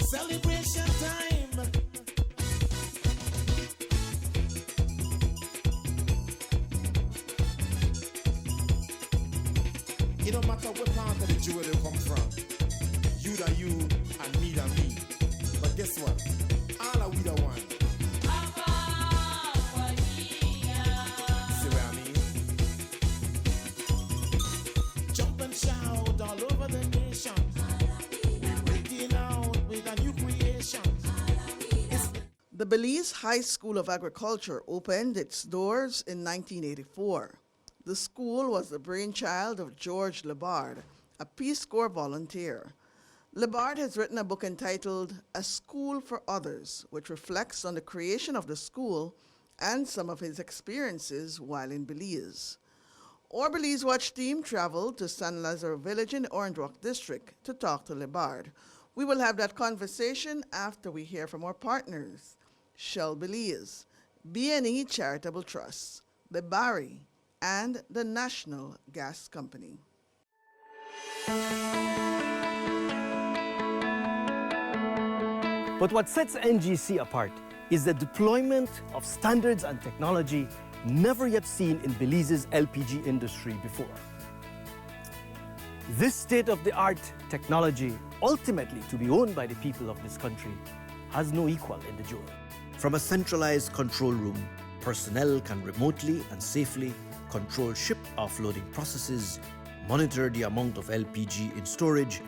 Celebration time. It don't matter what part of the jewel you come from. You da you and me da me. But guess what? All are we the one. See what I mean? Jump and shout all over the nation. We're breaking out with a new creation. The Belize High School of Agriculture opened its doors in 1984. The school was the brainchild of George Labard, a Peace Corps volunteer. Labard has written a book entitled A School for Others, which reflects on the creation of the school and some of his experiences while in Belize. Our Belize Watch team traveled to San Lazaro Village in the Orange Walk District to talk to Labard. We will have that conversation after we hear from our partners, Shell Belize, B&E Charitable Trust, the Barry, and the National Gas Company. But what sets NGC apart is the deployment of standards and technology never yet seen in Belize's LPG industry before. This state-of-the-art technology, ultimately to be owned by the people of this country, has no equal in the jewel. From a centralized control room, personnel can remotely and safely control ship offloading processes, monitor the amount of LPG in storage,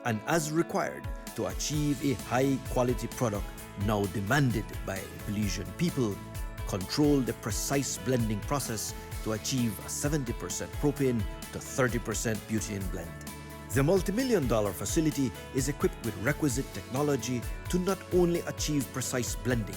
and as required to achieve a high-quality product now demanded by Belizean people, control the precise blending process to achieve a 70% propane to 30% butane blend. The multi-million-dollar facility is equipped with requisite technology to not only achieve precise blending,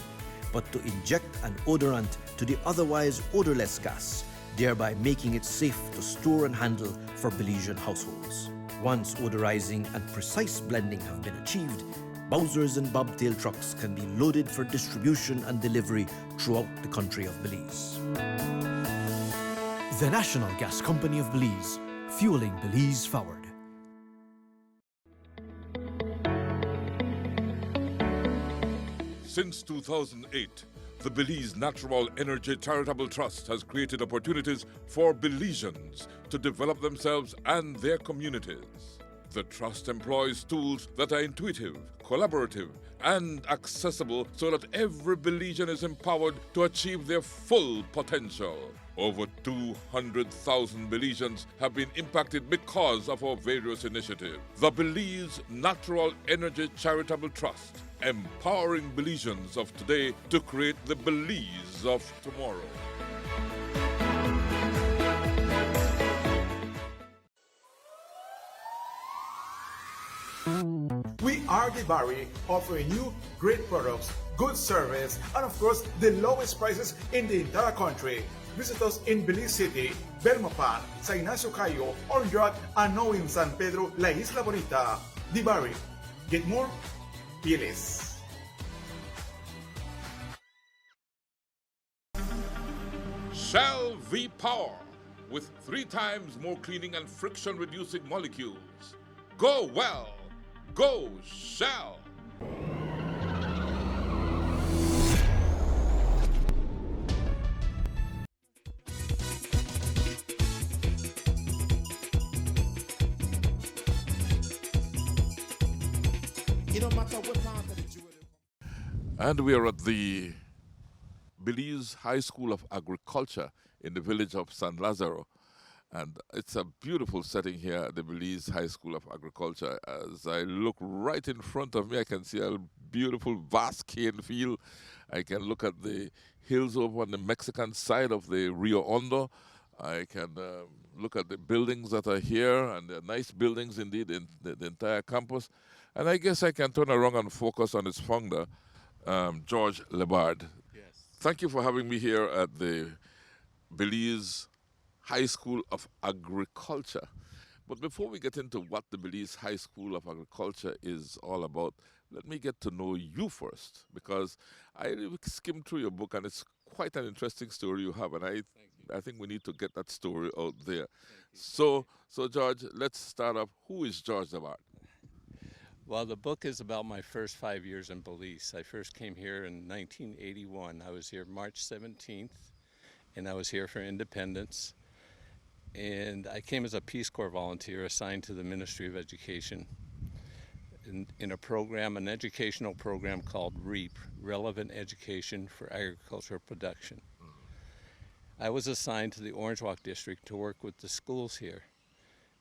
but to inject an odorant to the otherwise odorless gas, thereby making it safe to store and handle for Belizean households. Once odorizing and precise blending have been achieved, Bowsers and bobtail trucks can be loaded for distribution and delivery throughout the country of Belize. The National Gas Company of Belize, fueling Belize forward. Since 2008, the Belize Natural Energy Charitable Trust has created opportunities for Belizeans to develop themselves and their communities. The trust employs tools that are intuitive, collaborative, and accessible so that every Belizean is empowered to achieve their full potential. Over 200,000 Belizeans have been impacted because of our various initiatives. The Belize Natural Energy Charitable Trust, empowering Belizeans of today to create the Belize of tomorrow. We are the Barry, offering you great products, good service, and of course, the lowest prices in the entire country. Visit us in Belize City, Belmopan, San Ignacio Cayo, Orange Rock, and now in San Pedro, La Isla Bonita. The Barry. Get more? Be less. Shell V-Power, with 3 times more cleaning and friction-reducing molecules. Go well! Go Shell! It don't matter what part of the jewel. And we are at the Belize High School of Agriculture in the village of San Lazaro. And it's a beautiful setting here at the Belize High School of Agriculture. As I look right in front of me, I can see a beautiful vast cane field. I can look at the hills over on the Mexican side of the Rio Hondo. I can look at the buildings that are here, and they're nice buildings indeed in the entire campus. And I guess I can turn around and focus on its founder, George Labard. Yes. Thank you for having me here at the Belize High School of Agriculture. But before we get into what the Belize High School of Agriculture is all about, let me get to know you first, because I skimmed through your book and it's quite an interesting story you have, and I think we need to get that story out there. So George, let's start off. Who is George Labard? Well, the book is about my first 5 years in Belize. I first came here in 1981. I was here March 17th, and I was here for independence. And I came as a Peace Corps volunteer assigned to the Ministry of Education in a program, an educational program called REAP, Relevant Education for Agricultural Production. I was assigned to the Orange Walk District to work with the schools here.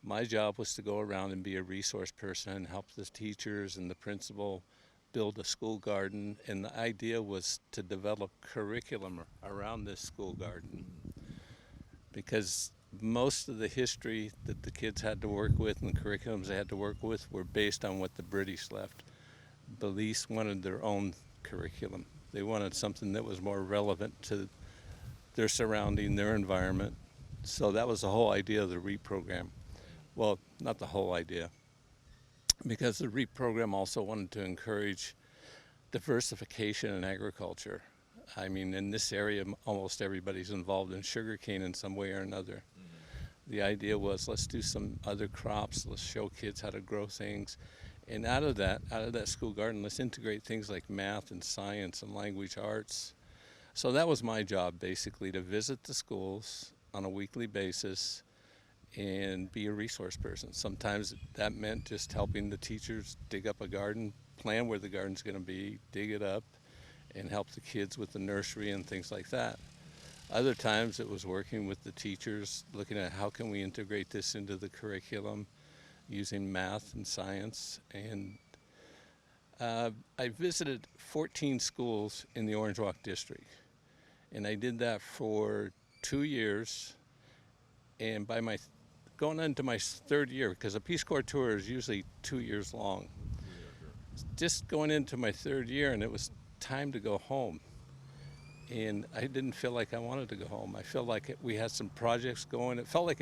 My job was to go around and be a resource person and help the teachers and the principal build a school garden, and the idea was to develop curriculum around this school garden, because most of the history that the kids had to work with and the curriculums they had to work with were based on what the British left. Belize wanted their own curriculum. They wanted something that was more relevant to their surrounding, their environment. So that was the whole idea of the REAP program. Well, not the whole idea, because the REAP program also wanted to encourage diversification in agriculture. I mean, in this area, almost everybody's involved in sugarcane in some way or another. The idea was, let's do some other crops, let's show kids how to grow things. And out of that school garden, let's integrate things like math and science and language arts. So that was my job, basically, to visit the schools on a weekly basis and be a resource person. Sometimes that meant just helping the teachers dig up a garden, plan where the garden's going to be, dig it up, and help the kids with the nursery and things like that. Other times it was working with the teachers, looking at how can we integrate this into the curriculum using math and science. And I visited 14 schools in the Orange Walk District, and I did that for 2 years. And by going into my third year, because a Peace Corps tour is usually 2 years long, just going into my third year, and it was time to go home. And I didn't feel like I wanted to go home. I felt like we had some projects going. It felt like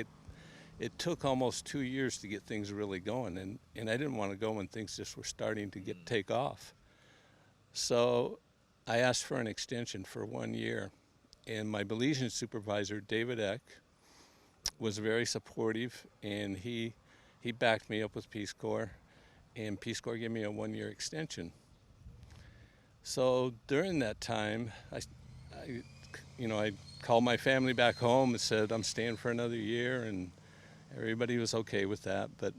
it took almost 2 years to get things really going. And I didn't want to go when things just were starting to take off. So I asked for an extension for 1 year. And my Belizean supervisor, David Eck, was very supportive, and he backed me up with Peace Corps, and Peace Corps gave me a 1 year extension. So during that time, I called my family back home and said I'm staying for another year, and everybody was okay with that, but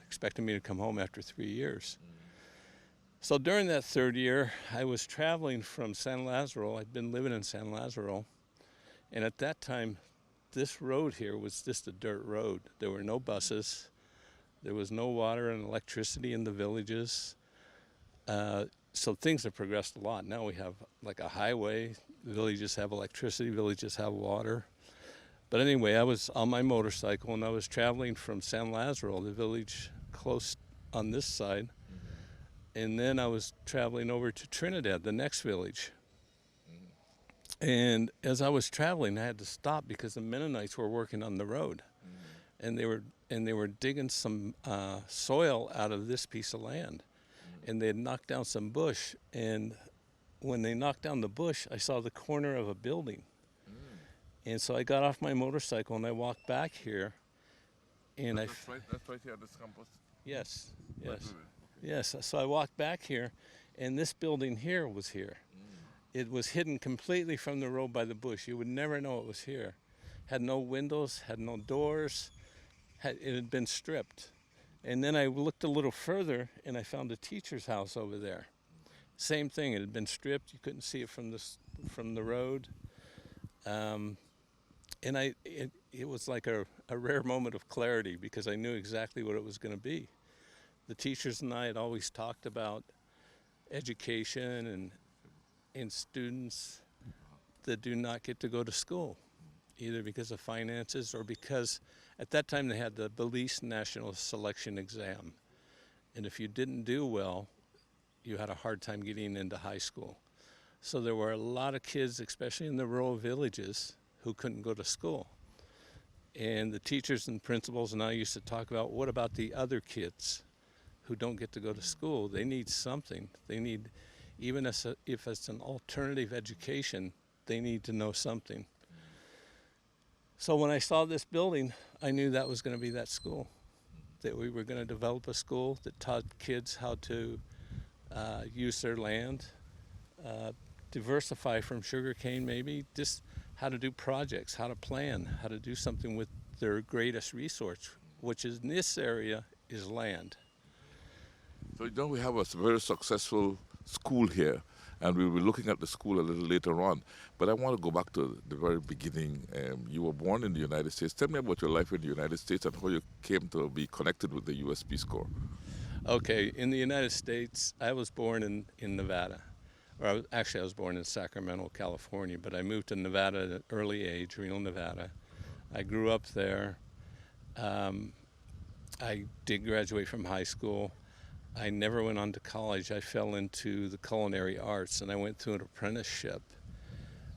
expecting me to come home after 3 years. So during that third year, I was traveling from San Lazaro. I'd been living in San Lazaro, and at that time, this road here was just a dirt road. There were no buses. There was no water and electricity in the villages. So things have progressed a lot. Now we have like a highway. The villages have electricity. Villages have water. But anyway, I was on my motorcycle, and I was traveling from San Lazaro, the village close on this side. And then I was traveling over to Trinidad, the next village. And as I was traveling, I had to stop because the Mennonites were working on the road, and they were digging some soil out of this piece of land, and they had knocked down some bush. And when they knocked down the bush, I saw the corner of a building, and so I got off my motorcycle and I walked back here, and That's right here at this campus. Yes. Yes. So I walked back here, and this building here was here. It was hidden completely from the road by the bush. You would never know it was here. Had no windows, had no doors. It had been stripped. And then I looked a little further, and I found a teacher's house over there. Same thing. It had been stripped. You couldn't see it from the road. And it was like a rare moment of clarity, because I knew exactly what it was going to be. The teachers and I had always talked about education and students that do not get to go to school, either because of finances or because at that time they had the Belize National Selection Exam. And if you didn't do well, you had a hard time getting into high school. So there were a lot of kids, especially in the rural villages, who couldn't go to school. And the teachers and principals and I used to talk about, what about the other kids who don't get to go to school? They need something. They need, even if it's an alternative education, they need to know something. So when I saw this building, I knew that was going to be that school. that we were going to develop a school that taught kids how to use their land, diversify from sugarcane maybe, just how to do projects, how to plan, how to do something with their greatest resource, which is in this area is land. So we have a very successful school here, and we'll be looking at the school a little later on. But I want to go back to the very beginning. You were born in the United States. Tell me about your life in the United States and how you came to be connected with the U.S. Peace Corps. Okay, in the United States, I was born in Nevada. I was born in Sacramento, California, but I moved to Nevada at an early age, Reno, Nevada. I grew up there. I did graduate from high school. I never went on to college. I fell into the culinary arts, and I went through an apprenticeship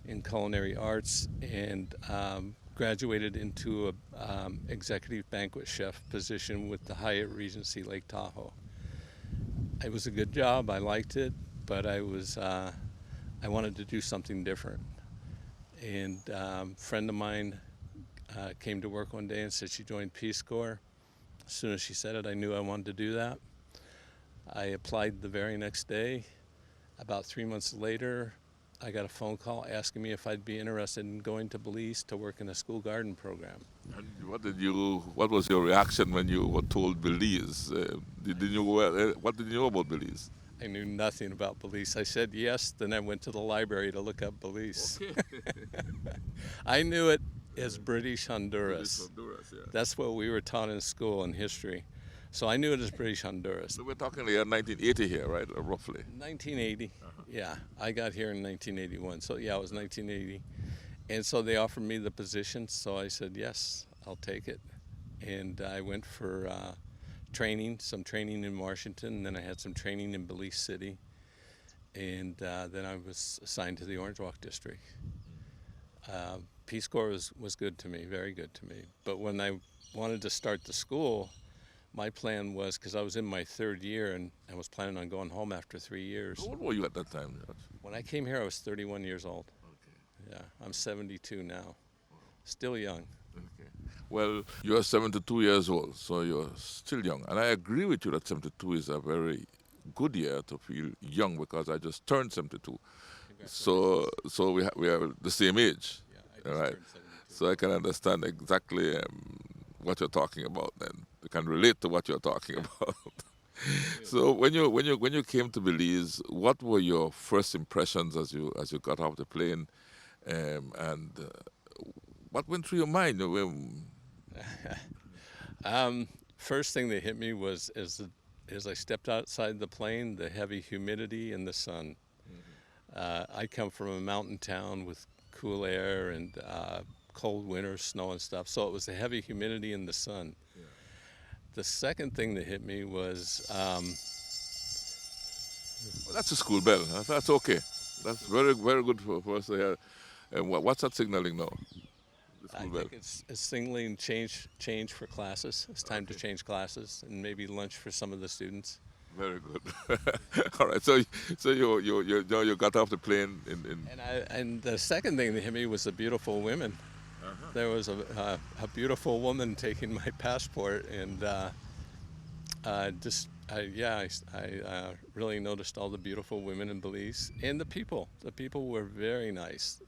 in culinary arts and graduated into a executive banquet chef position with the Hyatt Regency Lake Tahoe. It was a good job. I liked it, but I wanted to do something different. And a friend of mine came to work one day and said she joined Peace Corps. As soon as she said it, I knew I wanted to do that. I applied the very next day. About 3 months later, I got a phone call asking me if I'd be interested in going to Belize to work in a school garden program. And what was your reaction when you were told Belize? What did you know about Belize? I knew nothing about Belize. I said yes, then I went to the library to look up Belize. Okay. I knew it as British Honduras. British Honduras, yeah. That's what we were taught in school in history. So I knew it as British Honduras. So we're talking the year 1980 here, right? Roughly. 1980, yeah. I got here in 1981, so yeah, it was 1980. And so they offered me the position, so I said, yes, I'll take it. And I went for some training in Washington, and then I had some training in Belize City. And then I was assigned to the Orange Walk District. Peace Corps was good to me, very good to me. But when I wanted to start the school, my plan was, because I was in my third year and I was planning on going home after 3 years. How old were you at that time, George? When I came here, I was 31 years old. Okay. Yeah, I'm 72 now. Still young. Okay. Well, you're 72 years old, so you're still young. And I agree with you that 72 is a very good year to feel young, because I just turned 72. So we are the same age. Yeah, I just right? turned 72. So I can understand exactly what you're talking about, and I can relate to what you're talking about. So when you came to Belize, what were your first impressions as you got off the plane, and what went through your mind? First thing that hit me was as I stepped outside the plane, the heavy humidity and the sun. I come from a mountain town with cool air and cold winters, snow and stuff, so it was the heavy humidity and the sun. Yeah. The second thing that hit me was... well, that's a school bell. That's okay. That's very, very good for us to hear. What's that signaling now? I think it's signaling change for classes. It's time to change classes, and maybe lunch for some of the students. Very good. All right. So you got off the plane And the second thing that hit me was the beautiful women. There was a beautiful woman taking my passport, and I really noticed all the beautiful women in Belize, and the people. The people were very nice.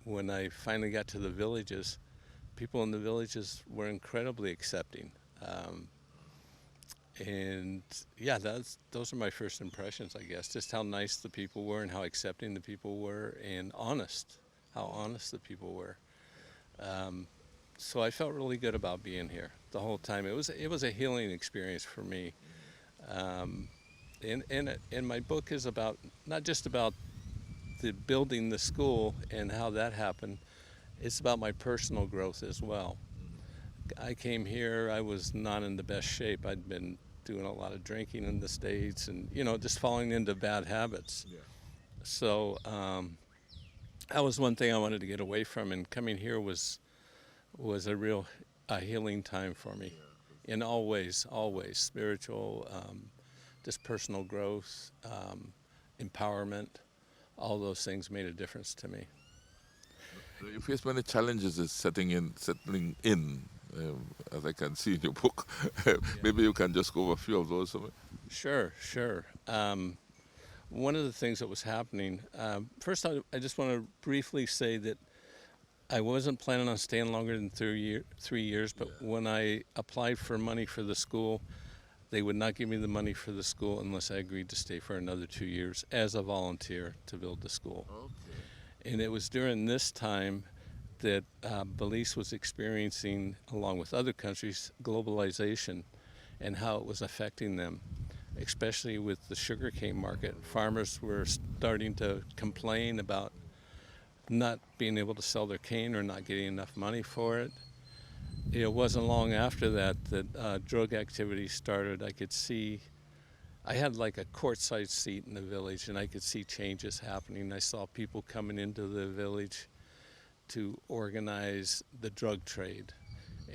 When I finally got to the villages, people in the villages were incredibly accepting. And yeah, those are my first impressions, I guess. Just how nice the people were and how accepting the people were, and how honest the people were. So I felt really good about being here the whole time. It was a healing experience for me. And my book is about not just about the building the school and how that happened. It's about my personal growth as well. I came here, I was not in the best shape. I'd been doing a lot of drinking in the States and, just falling into bad habits. Yeah. So that was one thing I wanted to get away from, and coming here was a real healing time for me. Yeah. In all ways, spiritual, just personal growth, empowerment, all those things made a difference to me. You face many challenges settling in as I can see in your book. Maybe you can just go over a few of those. Sure, sure. One of the things that was happening, first I just want to briefly say that I wasn't planning on staying longer than 3 years, but when I applied for money for the school, they would not give me the money for the school unless I agreed to stay for another 2 years as a volunteer to build the school. Okay. And it was during this time that Belize was experiencing, along with other countries, globalization and how it was affecting them, especially with the sugarcane market. Farmers were starting to complain about not being able to sell their cane or not getting enough money for it. It wasn't long after that drug activity started. I had like a courtside seat in the village, and I could see changes happening. I saw people coming into the village to organize the drug trade.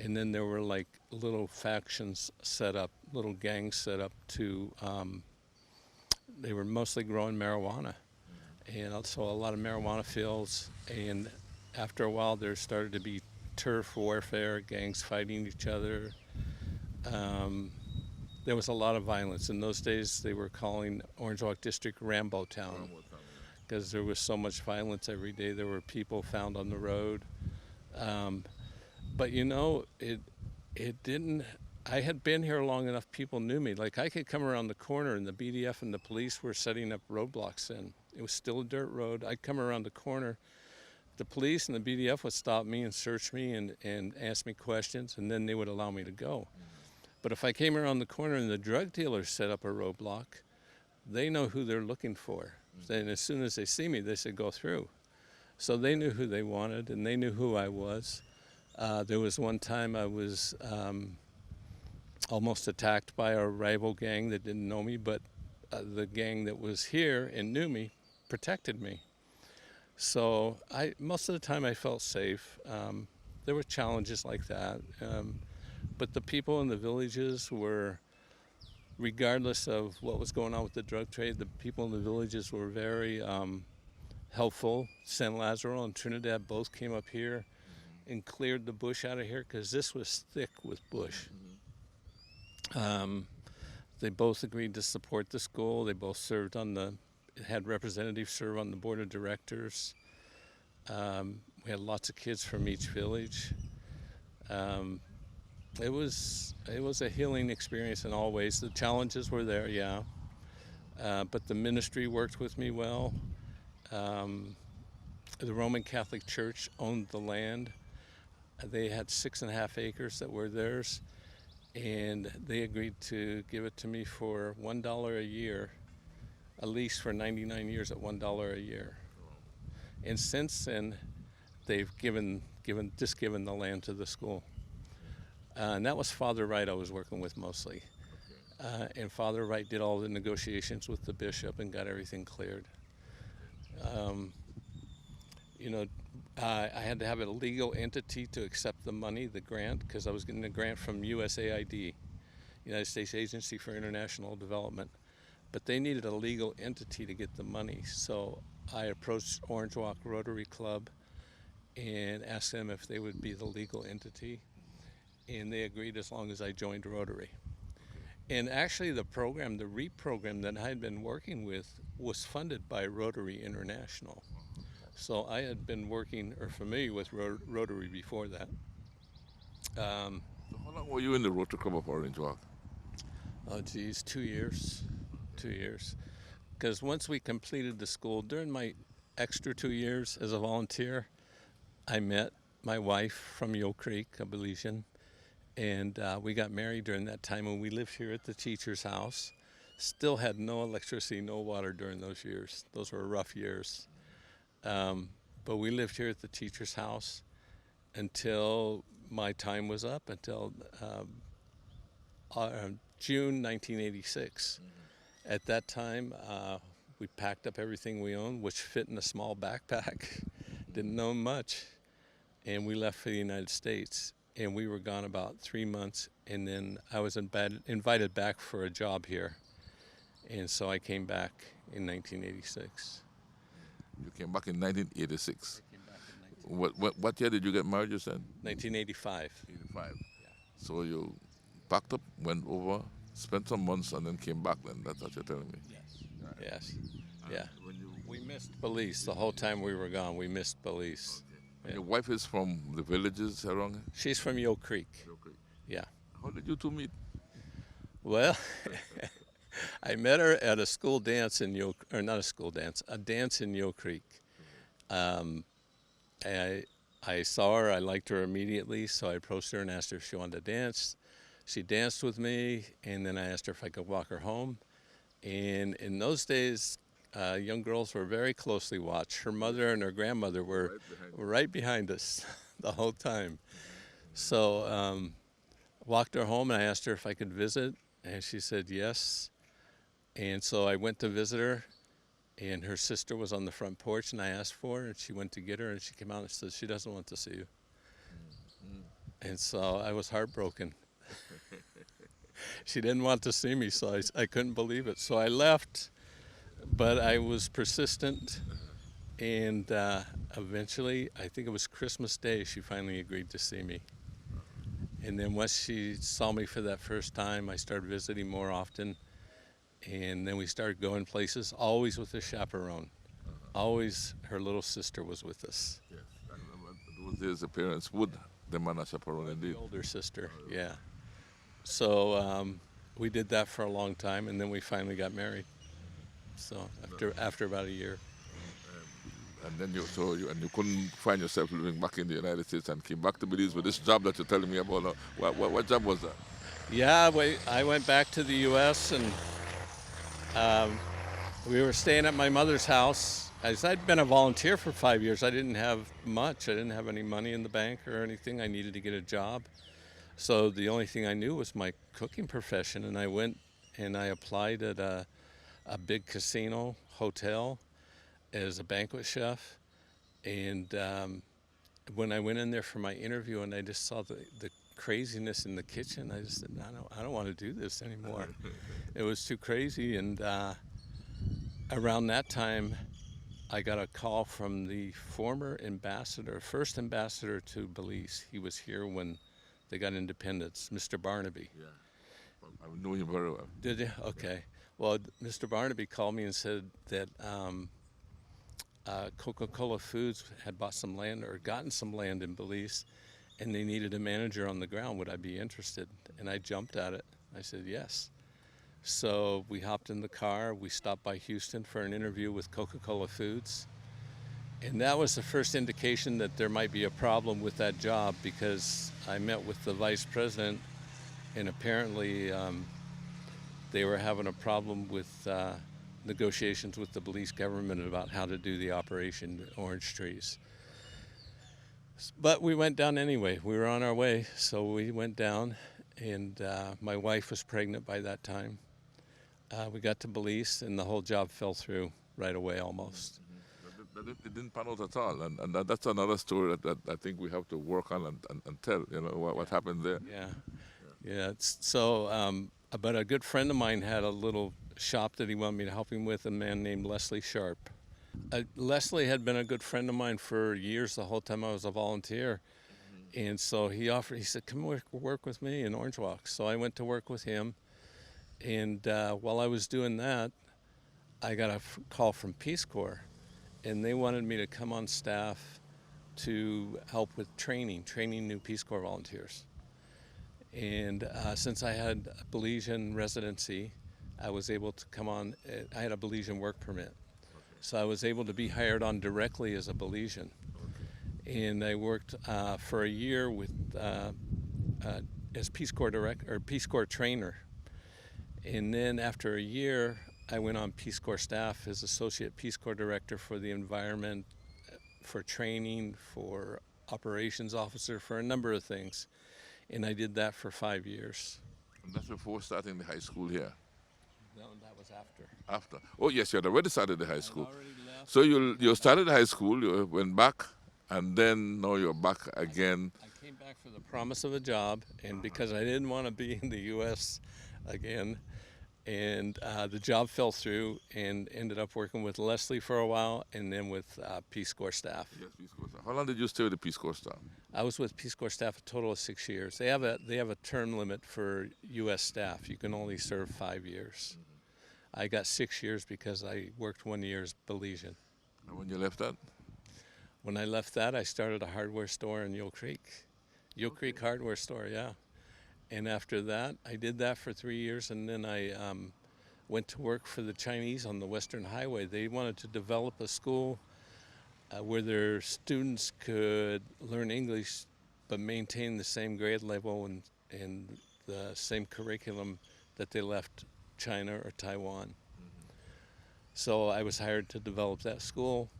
And then there were like little factions set up, little gangs set up to, they were mostly growing marijuana. And also a lot of marijuana fields, and after a while there started to be turf warfare, gangs fighting each other. There was a lot of violence. In those days they were calling Orange Walk District Rambo Town because there was so much violence every day. There were people found on the road. But you know, it didn't, I had been here long enough, people knew me. Like I could come around the corner and the BDF and the police were setting up roadblocks in. It was still a dirt road. I'd come around the corner, the police and the BDF would stop me and search me and ask me questions, and then they would allow me to go. But if I came around the corner and the drug dealers set up a roadblock, they know who they're looking for. And as soon as they see me, they say, go through. So they knew who they wanted, and they knew who I was. There was one time I was almost attacked by a rival gang that didn't know me, but the gang that was here and knew me protected me. So most of the time I felt safe. There were challenges like that, but the people in the villages were, regardless of what was going on with the drug trade, the people in the villages were very helpful. San Lazaro and Trinidad both came up here and cleared the bush out of here because this was thick with bush. They both agreed to support the school. They both served had representatives serve on the board of directors. We had lots of kids from each village. It was a healing experience in all ways. The challenges were there, yeah, but the ministry worked with me well. The Roman Catholic Church owned the land. They had 6.5 acres that were theirs, and they agreed to give it to me for $1 a year, a lease for 99 years at $1 a year. And since then, they've given the land to the school. And that was Father Wright I was working with mostly. And Father Wright did all the negotiations with the bishop and got everything cleared. You know, I had to have a legal entity to accept the money, the grant, because I was getting a grant from USAID, United States Agency for International Development. But they needed a legal entity to get the money. So I approached Orange Walk Rotary Club and asked them if they would be the legal entity. And they agreed as long as I joined Rotary. And actually the program, the REAP program that I had been working with was funded by Rotary International. So I had been working or familiar with Rotary before that. So how long were you in the Rotary Club of Orange Walk? Oh geez, 2 years. 2 years. Because once we completed the school, during my extra 2 years as a volunteer, I met my wife from Yule Creek, a Belizean, and we got married during that time, and we lived here at the teacher's house. Still had no electricity, no water during those years. Those were rough years. But we lived here at the teacher's house until my time was up, until June 1986. At that time, we packed up everything we owned, which fit in a small backpack. Didn't know much. And we left for the United States. And we were gone about 3 months. And then I was invited back for a job here. And so I came back in 1986. You came back in 1986. I came back in 1986. What year did you get married, you said? 1985. 85. So you packed up, went over, spent some months, and then came back then. That's what you're telling me. Yes. Yeah. We missed Belize the whole time we were gone. We missed Belize. And your wife is from the villages around here? She's from Yo Creek. Yeah. How did you two meet? Well, I met her at a school dance in or not a school dance, a dance in Yo Creek. I saw her, I liked her immediately, so I approached her and asked her if she wanted to dance. She danced with me, and then I asked her if I could walk her home. And in those days, young girls were very closely watched. Her mother and her grandmother were right behind us the whole time. So walked her home, and I asked her if I could visit, and she said yes. And so I went to visit her, and her sister was on the front porch, and I asked for her, and she went to get her, and she came out and said she doesn't want to see you. And so I was heartbroken. She didn't want to see me, so I couldn't believe it. So I left, but I was persistent, and eventually, I think it was Christmas Day, she finally agreed to see me. And then once she saw me for that first time, I started visiting more often, and then we started going places, always with a chaperone. Always her little sister was with us. Yes. And those days, the parents would demand a chaperone indeed. The older sister, yeah. So we did that for a long time, and then we finally got married. So after about a year. And then you couldn't find yourself living back in the United States and came back to Belize with this job that you're telling me about now. What job was that? Yeah, I went back to the U.S. and we were staying at my mother's house. I'd been a volunteer for 5 years. I didn't have much. I didn't have any money in the bank or anything. I needed to get a job. So the only thing I knew was my cooking profession, and I went and I applied at a big casino hotel as a banquet chef. And when I went in there for my interview and I just saw the craziness in the kitchen, I just said, I don't want to do this anymore. It was too crazy. And around that time, I got a call from the former ambassador, first ambassador to Belize. He was here when they got independence, Mr. Barnaby. Yeah, I know him very well. Did you? Okay. Well, Mr. Barnaby called me and said that Coca-Cola Foods had bought some land or gotten some land in Belize, and they needed a manager on the ground. Would I be interested? And I jumped at it. I said yes. So we hopped in the car. We stopped by Houston for an interview with Coca-Cola Foods. And that was the first indication that there might be a problem with that job, because I met with the vice president, and apparently they were having a problem with negotiations with the Belize government about how to do the operation orange trees. But we went down anyway. We were on our way, so we went down, and my wife was pregnant by that time. We got to Belize, and the whole job fell through right away almost. It didn't pan out at all, and that's another story that I think we have to work on and tell, what happened there. Yeah. But a good friend of mine had a little shop that he wanted me to help him with, a man named Leslie Sharp. Leslie had been a good friend of mine for years, the whole time I was a volunteer. And so he said, come work with me in Orange Walk. So I went to work with him. And while I was doing that, I got a call from Peace Corps. And they wanted me to come on staff to help with training new Peace Corps volunteers. And since I had a Belizean residency, I was able to come on. I had a Belizean work permit. So I was able to be hired on directly as a Belizean. And I worked for a year with as Peace Corps Peace Corps trainer. And then after a year, I went on Peace Corps staff as Associate Peace Corps Director for the environment, for training, for operations officer, for a number of things. And I did that for 5 years. And that's before starting the high school here? No, that was after. After? Oh, yes, you had already started the high school. Already left. So you started high school, you went back, and then now you're back again. I came back for the promise of a job, and because I didn't want to be in the U.S. again, And the job fell through, and ended up working with Leslie for a while, and then with Peace Corps staff. Yes, Peace Corps staff. How long did you stay with the Peace Corps staff? I was with Peace Corps staff a total of 6 years. They have a term limit for U.S. staff. You can only serve 5 years. I got 6 years because I worked 1 year as Belizean. And when you left that? When I left that, I started a hardware store in Yule Creek. Yule Creek hardware store, yeah. And after that, I did that for 3 years, and then I went to work for the Chinese on the Western Highway. They wanted to develop a school where their students could learn English but maintain the same grade level and the same curriculum that they left China or Taiwan. So I was hired to develop that school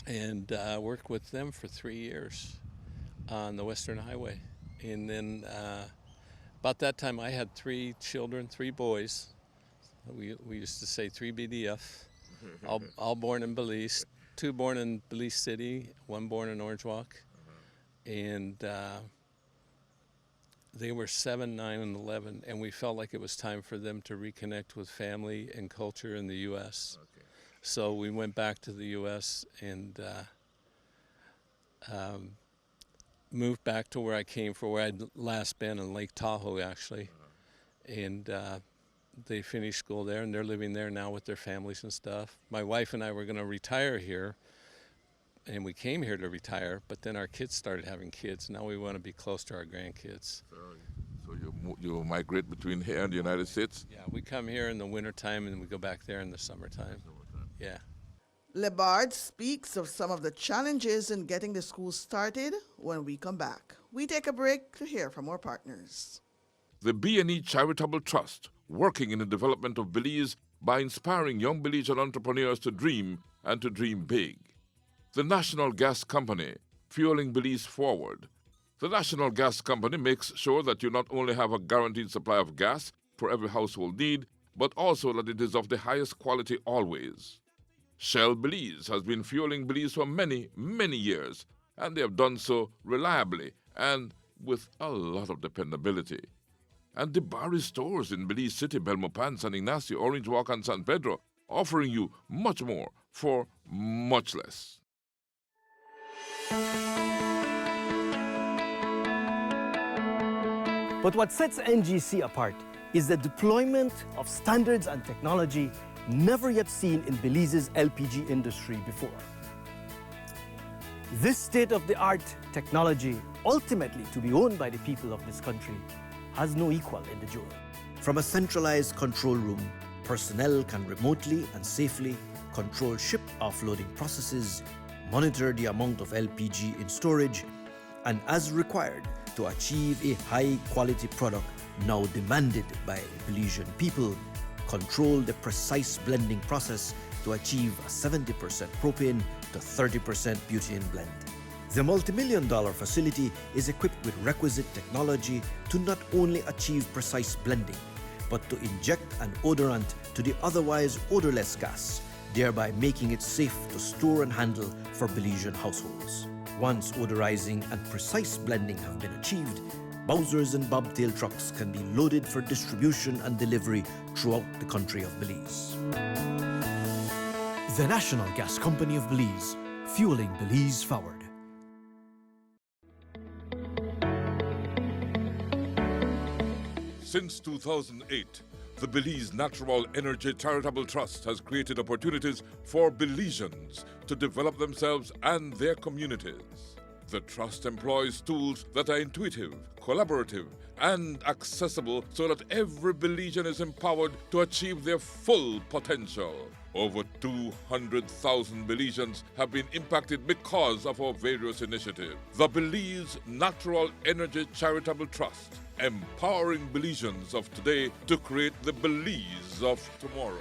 and worked with them for 3 years on the Western Highway. And then about that time, I had 3 children, 3 boys. We used to say 3 BDF, all born in Belize, 2 born in Belize City, 1 born in Orange Walk. And they were 7, 9, and 11, and we felt like it was time for them to reconnect with family and culture in the U.S. Okay. So we went back to the U.S. and moved back to where I came from, where I'd last been in Lake Tahoe, actually. And they finished school there, and they're living there now with their families and stuff. My wife and I were going to retire here, and we came here to retire, but then our kids started having kids. Now we want to be close to our grandkids. So you migrate between here and the United States? Yeah, we come here in the wintertime, and we go back there in the summertime. Yeah. Lebard speaks of some of the challenges in getting the school started when we come back. We take a break to hear from our partners. The B&E Charitable Trust, working in the development of Belize by inspiring young Belizean entrepreneurs to dream and to dream big. The National Gas Company, fueling Belize forward. The National Gas Company makes sure that you not only have a guaranteed supply of gas for every household need, but also that it is of the highest quality always. Shell Belize has been fueling Belize for many, many years, and they have done so reliably and with a lot of dependability. And DeBarry stores in Belize City, Belmopan, San Ignacio, Orange Walk, and San Pedro, offering you much more for much less. But what sets NGC apart is the deployment of standards and technology never yet seen in Belize's LPG industry before. This state-of-the-art technology, ultimately to be owned by the people of this country, has no equal in the Jura. From a centralized control room, personnel can remotely and safely control ship offloading processes, monitor the amount of LPG in storage, and as required to achieve a high-quality product now demanded by Belizean people, control the precise blending process to achieve a 70% propane to 30% butane blend. The multi-million-dollar facility is equipped with requisite technology to not only achieve precise blending, but to inject an odorant to the otherwise odorless gas, thereby making it safe to store and handle for Belizean households. Once odorizing and precise blending have been achieved, Bowsers and bobtail trucks can be loaded for distribution and delivery throughout the country of Belize. The National Gas Company of Belize, fueling Belize forward. Since 2008, the Belize Natural Energy Charitable Trust has created opportunities for Belizeans to develop themselves and their communities. The trust employs tools that are intuitive, collaborative, and accessible so that every Belizean is empowered to achieve their full potential. Over 200,000 Belizeans have been impacted because of our various initiatives. The Belize Natural Energy Charitable Trust, empowering Belizeans of today to create the Belize of tomorrow.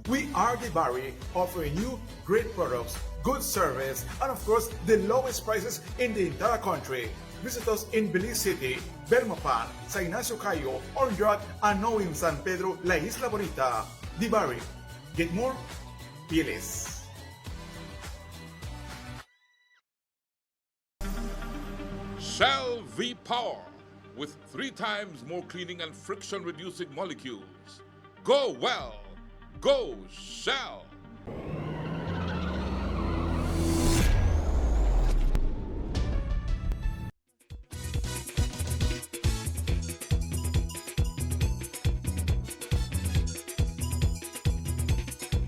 We are DeBarry, offering you great products, good service, and of course, the lowest prices in the entire country. Visit us in Belize City, Belmopan, San Ignacio Cayo, Orange Walk, and now in San Pedro, La Isla Bonita. DeBarry. Get more? Be less. Shell V-Power with 3 times more cleaning and friction-reducing molecules. Go well. Go Shell.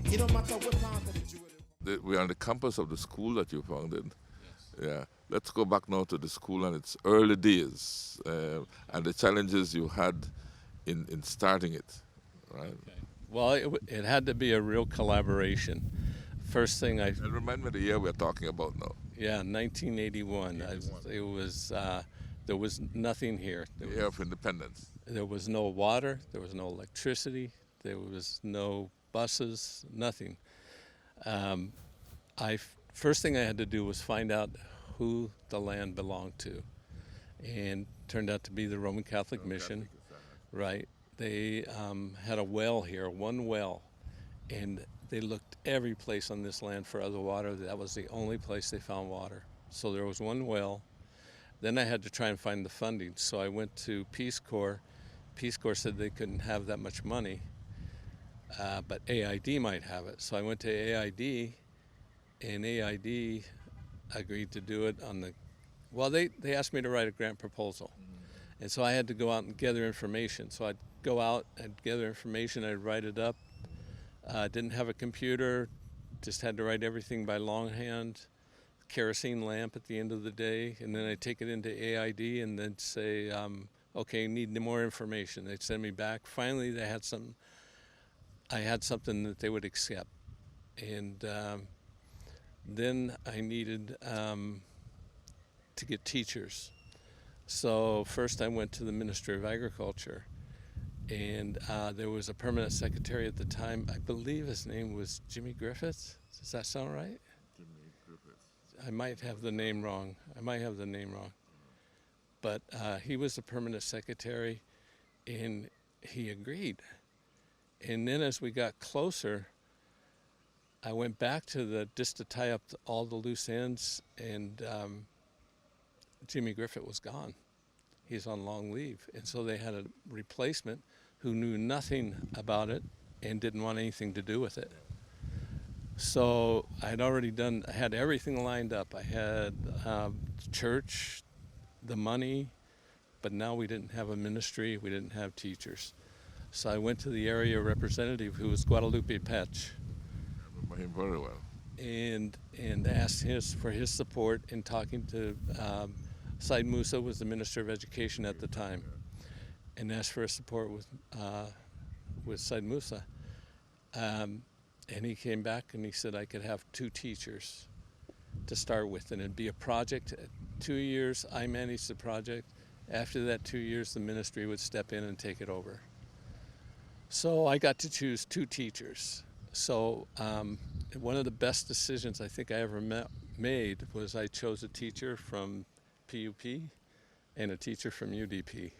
It don't matter what part of the jewelry. We are on the campus of the school that you founded. Yes. Yeah. Let's go back now to the school and its early days and the challenges you had in starting it, right? Okay. Well, it had to be a real collaboration. First thing And remind me the year we're talking about now. yeah, 1981. There was nothing here. The year of independence. There was no water, there was no electricity, there was no buses, nothing. First thing I had to do was find out who the land belonged to, and turned out to be the Roman Catholic Mission, right? They had a well here, one well, and they looked every place on this land for other water. That was the only place they found water. So there was one well. Then I had to try and find the funding. So I went to Peace Corps. Peace Corps said they couldn't have that much money, but AID might have it. So I went to AID, and AID agreed to do it on the, well, they asked me to write a grant proposal. And so I had to go out and gather information. So I'd go out and gather information, I'd write it up. Didn't have a computer, just had to write everything by longhand, kerosene lamp at the end of the day, and then I'd take it into AID and then say, okay, need more information. They'd send me back. Finally, I had something that they would accept. And then I needed to get teachers. So first I went to the Ministry of Agriculture, and there was a permanent secretary at the time. I believe his name was Jimmy Griffiths. Does that sound right? Jimmy Griffiths. I might have the name wrong. But he was the permanent secretary, and he agreed. And then as we got closer, I went back to just to tie up all the loose ends, and Jimmy Griffith was gone. He's on long leave. And so they had a replacement who knew nothing about it and didn't want anything to do with it. So I had everything lined up. I had church, the money, but now we didn't have a ministry, we didn't have teachers. So I went to the area representative, who was Guadalupe Petch. I remember him very well. And asked for his support in talking to Said Musa was the Minister of Education at the time, and asked for his support with Said Musa. And he came back and he said I could have 2 teachers to start with, and it'd be a project. 2 years, I managed the project. After that 2 years, the ministry would step in and take it over. So I got to choose 2 teachers. So one of the best decisions I think I ever made was I chose a teacher from PUP and a teacher from UDP.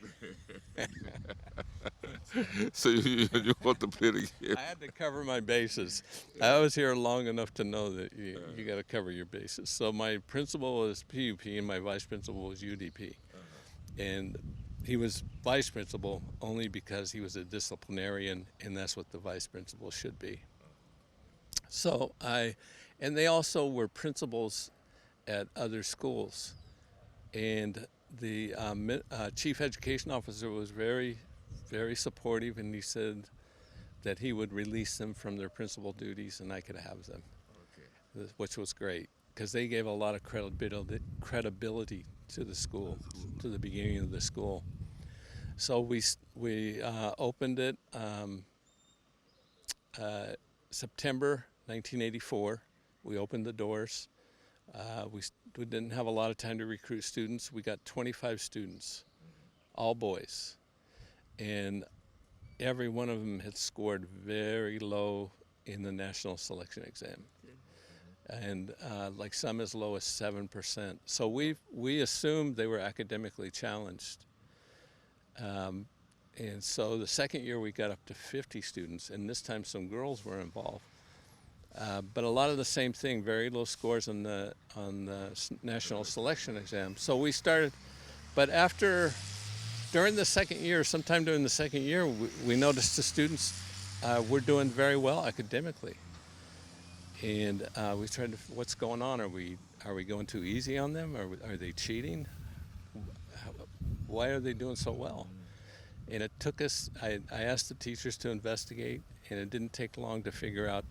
So you want to play the game. I had to cover my bases. I was here long enough to know that you got to cover your bases. So my principal was PUP and my vice principal was UDP. And he was vice principal only because he was a disciplinarian, and that's what the vice principal should be. So and they also were principals at other schools. And the chief education officer was very, very supportive, and he said that he would release them from their principal duties and I could have them, which was great because they gave a lot of credibility to the school, to the beginning of the school. So we opened it September 1984. We opened the doors. We didn't have a lot of time to recruit students. We got 25 students, all boys. And every one of them had scored very low in the national selection exam. And like some as low as 7%. So we assumed they were academically challenged. And so the second year we got up to 50 students, and this time some girls were involved. But a lot of the same thing, very low scores on the national selection exam. So we started But during the second year, sometime during the second year, we noticed the students were doing very well academically. And we tried to, what's going on? Are we going too easy on them? Are they cheating? Why are they doing so well? And it took us, I asked the teachers to investigate, and it didn't take long to figure out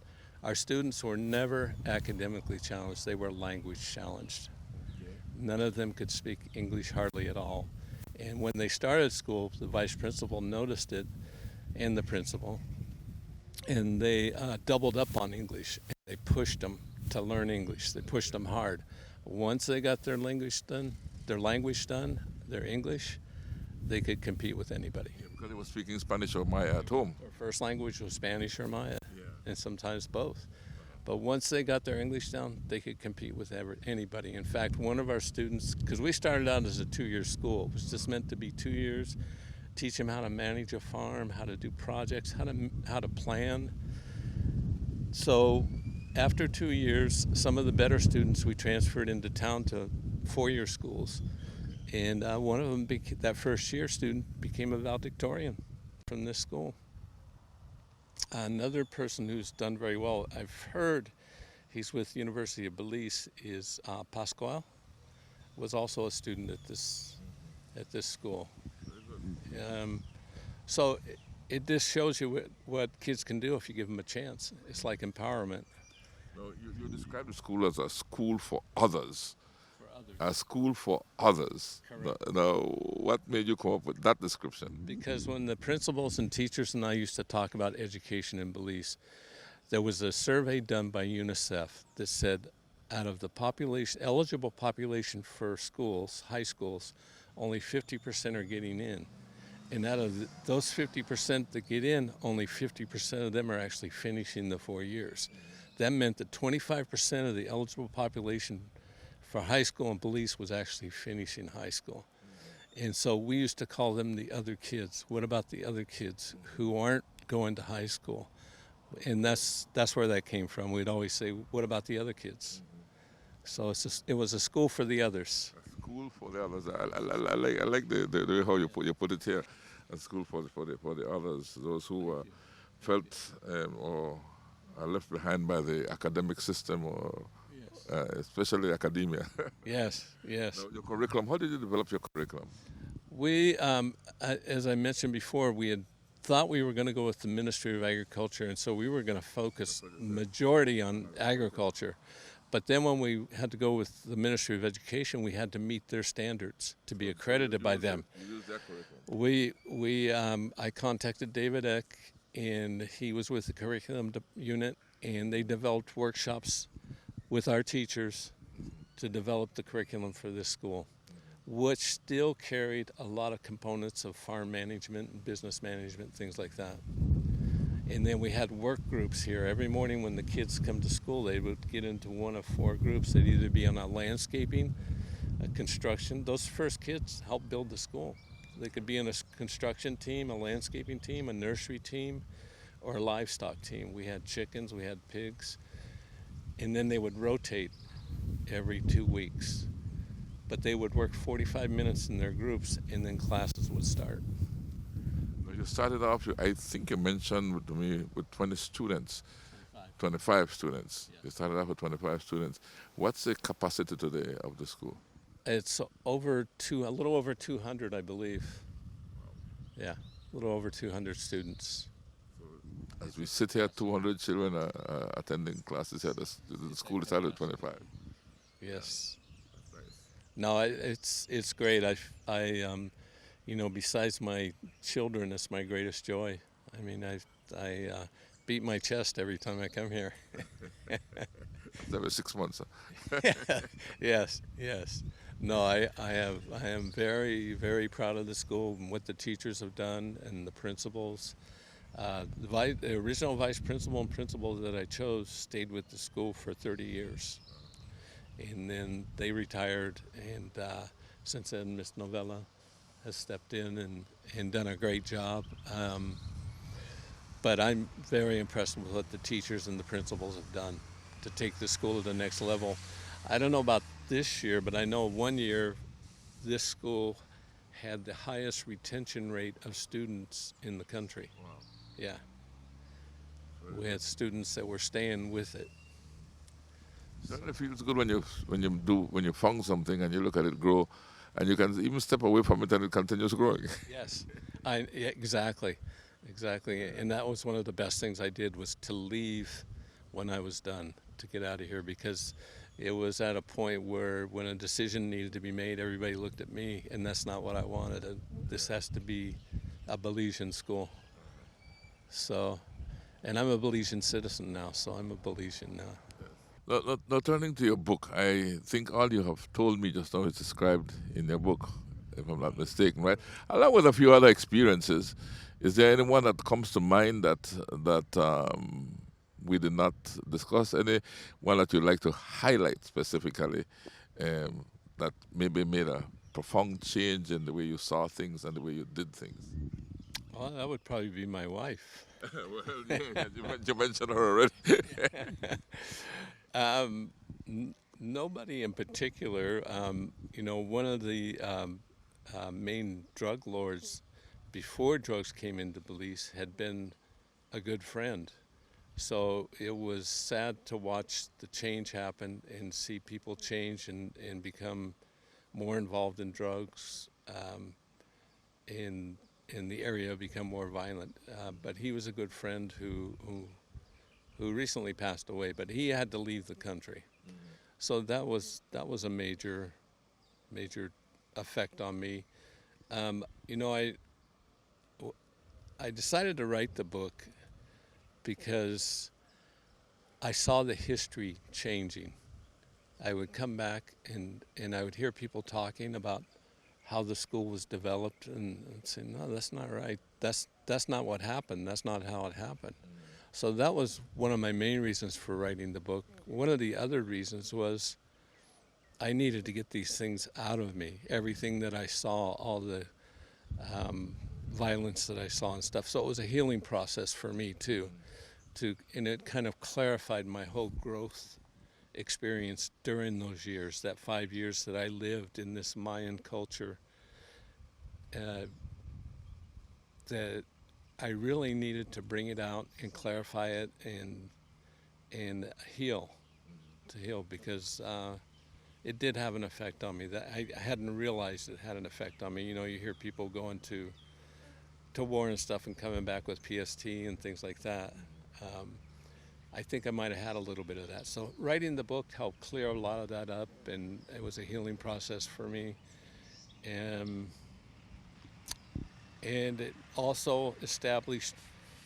our students were never academically challenged. They were language challenged. None of them could speak English hardly at all. And when they started school, the vice principal noticed it, and the principal, and they doubled up on English. They pushed them to learn English. They pushed them hard. Once they got their language done, their English, they could compete with anybody. Yeah, because they were speaking Spanish or Maya at home. Their first language was Spanish or Maya, and sometimes both. But once they got their English down, they could compete with anybody. In fact, one of our students, because we started out as a 2-year school, it was just meant to be 2 years, teach them how to manage a farm, how to do projects, how to plan. So after 2 years, some of the better students we transferred into town to 4-year schools. And one of them, that first year student, became a valedictorian from this school. Another person who's done very well, I've heard he's with University of Belize, is Pascual, was also a student at this school. So it just shows you what kids can do if you give them a chance. It's like empowerment. No, you describe the school as a school for others. A school for others. Correct. Now, what made you come up with that description? Because when the principals and teachers and I used to talk about education in Belize, there was a survey done by UNICEF that said out of the eligible population for schools, high schools, only 50% are getting in. And out of those 50% that get in, only 50% of them are actually finishing the 4 years. That meant that 25% of the eligible population for high school in Belize was actually finishing high school. And so we used to call them the other kids. What about the other kids who aren't going to high school? And that's where that came from. We'd always say, what about the other kids? So it was a school for the others. A school for the others. I like the way how you put it here. A school for the others, those who felt or are left behind by the academic system or especially academia. Yes. Now, your curriculum, how did you develop your curriculum? We, as I mentioned before, we had thought we were going to go with the Ministry of Agriculture, and so we were going to focus majority on agriculture. But then when we had to go with the Ministry of Education, we had to meet their standards to be accredited by them. You used that curriculum. I contacted David Eck, and he was with the curriculum unit, and they developed workshops with our teachers to develop the curriculum for this school, which still carried a lot of components of farm management and business management, things like that. And then we had work groups here. Every morning when the kids come to school, they would get into one of 4 groups. They'd either be on a landscaping, a construction. Those first kids helped build the school. They could be in a construction team, a landscaping team, a nursery team, or a livestock team. We had chickens, we had pigs. And then they would rotate every 2 weeks. But they would work 45 minutes in their groups, and then classes would start. You started off, I think you mentioned to me, with 20 students. 25 students. Yeah. You started off with 25 students. What's the capacity today of the school? It's a little over 200, I believe. Yeah, a little over 200 students. As we sit here, 200 children are attending classes here. The school started at 25. Yes. That's nice. No, it's great. I besides my children, it's my greatest joy. I mean, I beat my chest every time I come here. Every 6 months. Huh? Yes. No, I am very, very proud of the school and what the teachers have done and the principals. The original vice principal and principal that I chose stayed with the school for 30 years. And then they retired, and since then Miss Novella has stepped in and done a great job. But I'm very impressed with what the teachers and the principals have done to take the school to the next level. I don't know about this year, but I know one year this school had the highest retention rate of students in the country. Wow. Yeah. We had students that were staying with it. Certainly feels good when you found something and you look at it grow, and you can even step away from it and it continues growing. Yes, yeah, exactly. And that was one of the best things I did, was to leave when I was done, to get out of here, because it was at a point where when a decision needed to be made, everybody looked at me, and that's not what I wanted. This has to be a Belizean school. So, and I'm a Belizean citizen now, so I'm a Belizean now. Now, turning to your book, I think all you have told me just now is described in your book, if I'm not mistaken, right? Along with a few other experiences, is there anyone that comes to mind that we did not discuss? Any one that you'd like to highlight specifically that maybe made a profound change in the way you saw things and the way you did things? Well, that would probably be my wife. Well, yeah, you mentioned her already. Nobody in particular. One of the main drug lords before drugs came into Belize had been a good friend. So it was sad to watch the change happen and see people change and become more involved in drugs, in the area, become more violent. But he was a good friend who recently passed away, but he had to leave the country. Mm-hmm. So that was a major effect on me. I decided to write the book because I saw the history changing. I would come back and I would hear people talking about how the school was developed, and I'd say, no, that's not right. That's not what happened. That's not how it happened. So that was one of my main reasons for writing the book. One of the other reasons was I needed to get these things out of me, everything that I saw, all the violence that I saw and stuff. So it was a healing process for me too, and it kind of clarified my whole growth experience during those years, that 5 years that I lived in this Mayan culture, that I really needed to bring it out and clarify it and heal, because it did have an effect on me that I hadn't realized it had an effect on me. You hear people going to war and stuff and coming back with PST and things like that. I think I might have had a little bit of that. So writing the book helped clear a lot of that up, and it was a healing process for me. And it also established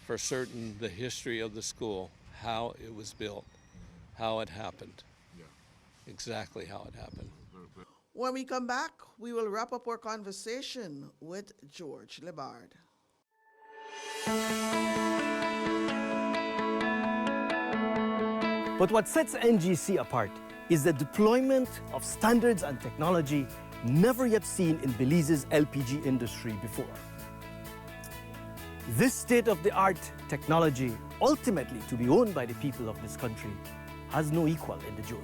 for certain the history of the school, how it was built, how it happened, exactly how it happened. When we come back, we will wrap up our conversation with George Lebard. But what sets NGC apart is the deployment of standards and technology never yet seen in Belize's LPG industry before. This state-of-the-art technology, ultimately to be owned by the people of this country, has no equal in the Jura.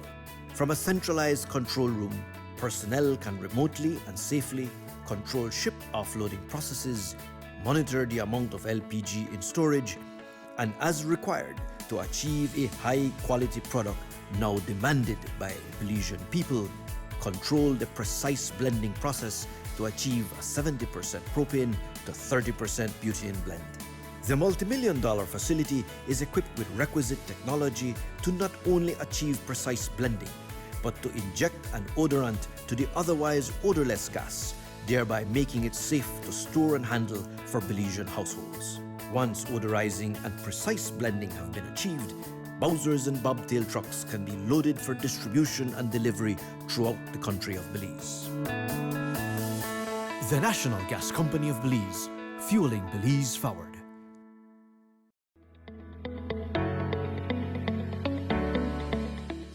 From a centralized control room, personnel can remotely and safely control ship offloading processes, monitor the amount of LPG in storage, and as required to achieve a high-quality product now demanded by Belizean people, control the precise blending process to achieve a 70% propane to 30% butane blend. The multi-million-dollar facility is equipped with requisite technology to not only achieve precise blending, but to inject an odorant to the otherwise odorless gas, thereby making it safe to store and handle for Belizean households. Once odorizing and precise blending have been achieved, Bowsers and bobtail trucks can be loaded for distribution and delivery throughout the country of Belize. The National Gas Company of Belize, fueling Belize forward.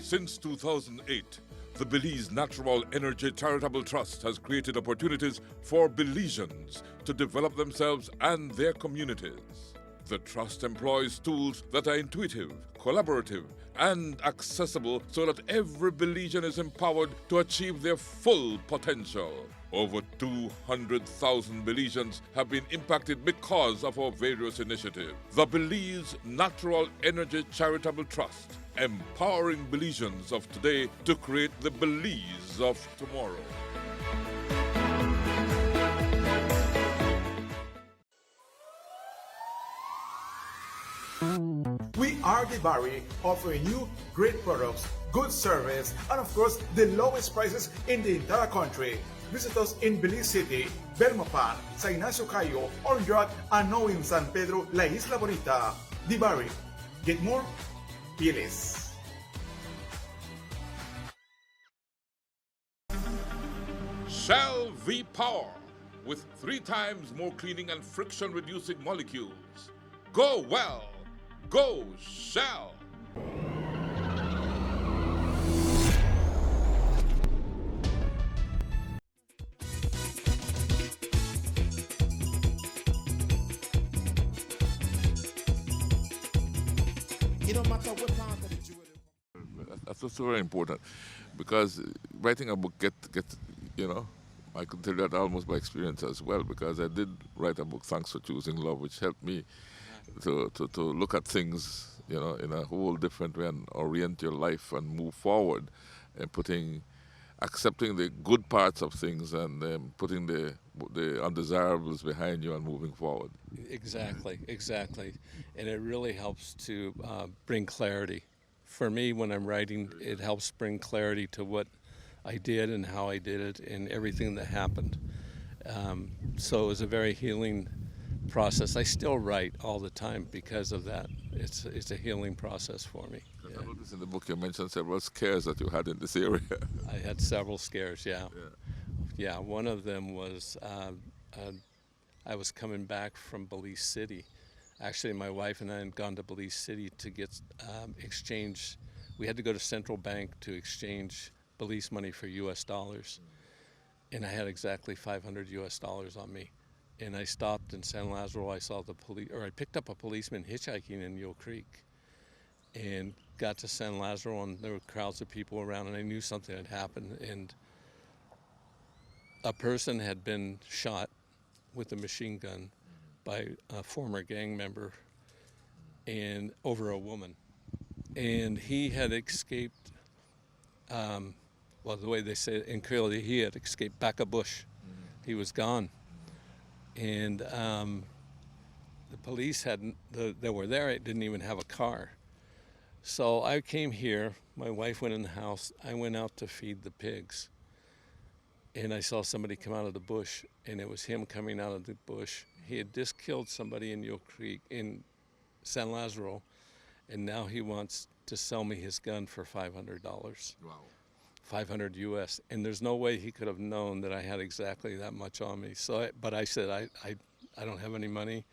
Since 2008, the Belize Natural Energy Charitable Trust has created opportunities for Belizeans to develop themselves and their communities. The Trust employs tools that are intuitive, collaborative, and accessible so that every Belizean is empowered to achieve their full potential. Over 200,000 Belizeans have been impacted because of our various initiatives. The Belize Natural Energy Charitable Trust, empowering Belizeans of today to create the Belize of tomorrow. We are Gibari, offering you great products, good service, and of course, the lowest prices in the entire country. Visit us in Belize City, Belmopan, San Ignacio Cayo, Orange, and now in San Pedro, La Isla Bonita. Gibari. Get more? Be less. Shell V-Power, with 3 times more cleaning and friction-reducing molecules. Go well. Go Shell. It don't matter what part of the jewelry. That's also very important, because writing a book I can tell you that almost by experience as well, because I did write a book, Thanks for Choosing Love, which helped me to look at things, in a whole different way and orient your life and move forward, and accepting the good parts of things and putting the undesirables behind you and moving forward. Exactly. And it really helps to bring clarity. For me, when I'm writing, it helps bring clarity to what I did and how I did it and everything that happened. So it was a very healing process. I still write all the time because of that. It's a healing process for me. I noticed in the book you mentioned several scares that you had in this area. I had several scares, yeah. One of them was I was coming back from Belize City. Actually, my wife and I had gone to Belize City to get exchange. We had to go to Central Bank to exchange Belize money for U.S. dollars. And I had exactly $500 US on me. And I stopped in San Lazaro. I picked up a policeman hitchhiking in Mule Creek, and got to San Lazaro, and there were crowds of people around, and I knew something had happened. And a person had been shot with a machine gun by a former gang member, and over a woman. And he had escaped, the way they say it in Creole, he had escaped back a bush. He was gone. And the police that were there didn't even have a car. So I came here, my wife went in the house, I went out to feed the pigs. And I saw somebody come out of the bush, and it was him coming out of the bush. He had just killed somebody in Mule Creek, in San Lazaro, and now he wants to sell me his gun for $500. Wow. $500 US, and there's no way he could have known that I had exactly that much on me. But I said, I don't have any money,